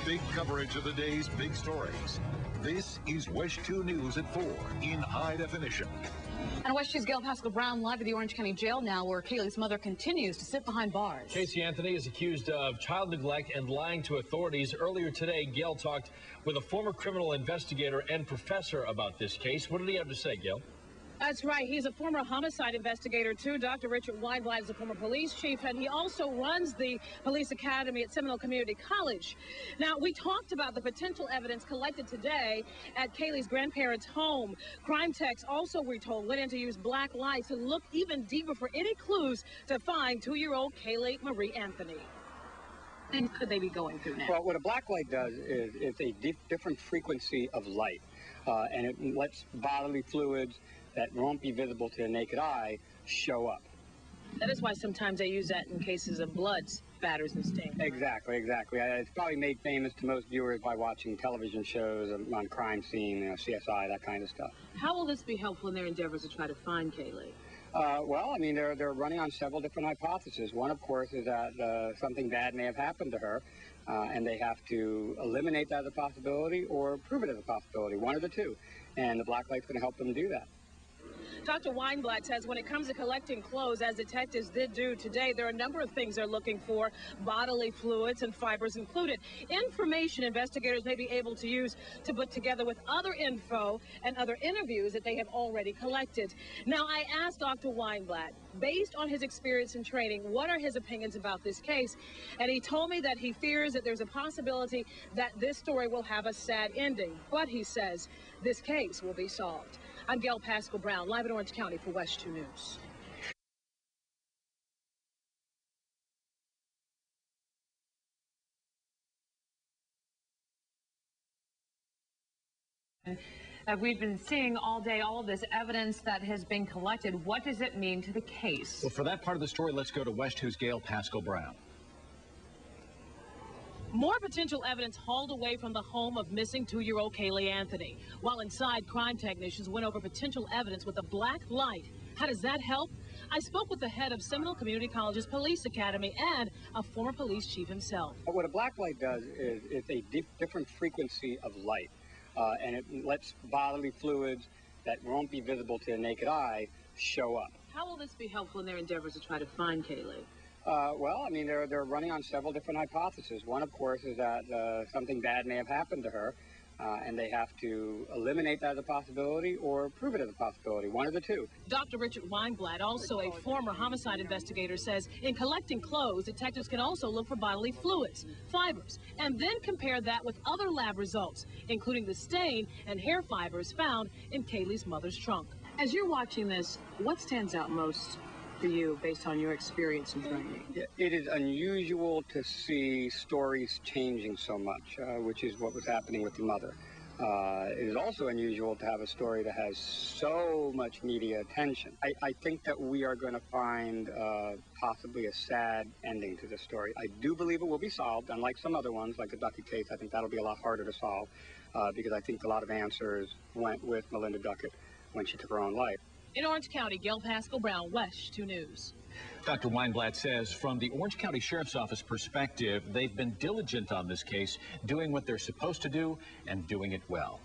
Big coverage of the day's big stories. This is WESH 2 News at 4 in high definition. And WESH 2's Gail Pascal Brown live at the Orange County Jail now, where Caylee's mother continues to sit behind bars. Casey Anthony is accused of child neglect and lying to authorities. Earlier today, Gail talked with a former criminal investigator and professor about this case. What did he have to say, Gail? That's right. He's a former homicide investigator, too. Dr. Richard Weinblatt is a former police chief, and he also runs the police academy at Seminole Community College. Now, we talked about the potential evidence collected today at Caylee's grandparents' home. Crime techs also, we're told, went in to use black lights to look even deeper for any clues to find 2-year-old Caylee Marie Anthony. And could they be going through now? Well, what a black light does is it's a different frequency of light, and it lets bodily fluids that won't be visible to the naked eye show up. That is why sometimes they use that in cases of blood spatters and stains. Exactly. It's probably made famous to most viewers by watching television shows on crime scene, CSI, that kind of stuff. How will this be helpful in their endeavors to try to find Caylee? Well, I mean, they're running on several different hypotheses. One, of course, is that something bad may have happened to her, and they have to eliminate that as a possibility or prove it as a possibility, one of the two. And the black light's going to help them do that. Dr. Weinblatt says when it comes to collecting clothes, as detectives did do today, there are a number of things they're looking for, bodily fluids and fibers included. Information investigators may be able to use to put together with other info and other interviews that they have already collected. Now, I asked Dr. Weinblatt, based on his experience and training, what are his opinions about this case? And he told me that he fears that there's a possibility that this story will have a sad ending. But he says this case will be solved. I'm Gail Pascal Brown, live in Orange County for WESH 2 News. We've been seeing all day all of this evidence that has been collected. What does it mean to the case? Well, for that part of the story, let's go to WESH 2's Gail Pascal Brown. More potential evidence hauled away from the home of missing 2-year-old Caylee Anthony. While inside, crime technicians went over potential evidence with a black light. How does that help? I spoke with the head of Seminole Community College's police academy and a former police chief himself. What a black light does is it's a different frequency of light, and it lets bodily fluids that won't be visible to the naked eye show up. How will this be helpful in their endeavors to try to find Caylee? Well, I mean, they're running on several different hypotheses. One, of course, is that something bad may have happened to her, and they have to eliminate that as a possibility or prove it as a possibility, one of the two. Dr. Richard Weinblatt, also a former homicide investigator, says in collecting clothes, detectives can also look for bodily fluids, fibers, and then compare that with other lab results, including the stain and hair fibers found in Caylee's mother's trunk. As you're watching this, what stands out most for you based on your experience and training? It is unusual to see stories changing so much, which is what was happening with the mother. It is also unusual to have a story that has so much media attention. I think that we are going to find possibly a sad ending to this story. I do believe it will be solved, unlike some other ones, like the Duckett case. I think that'll be a lot harder to solve because I think a lot of answers went with Melinda Duckett when she took her own life. In Orange County, Gail Pascal Brown, WESH 2 News. Dr. Weinblatt says from the Orange County Sheriff's Office perspective, they've been diligent on this case, doing what they're supposed to do and doing it well.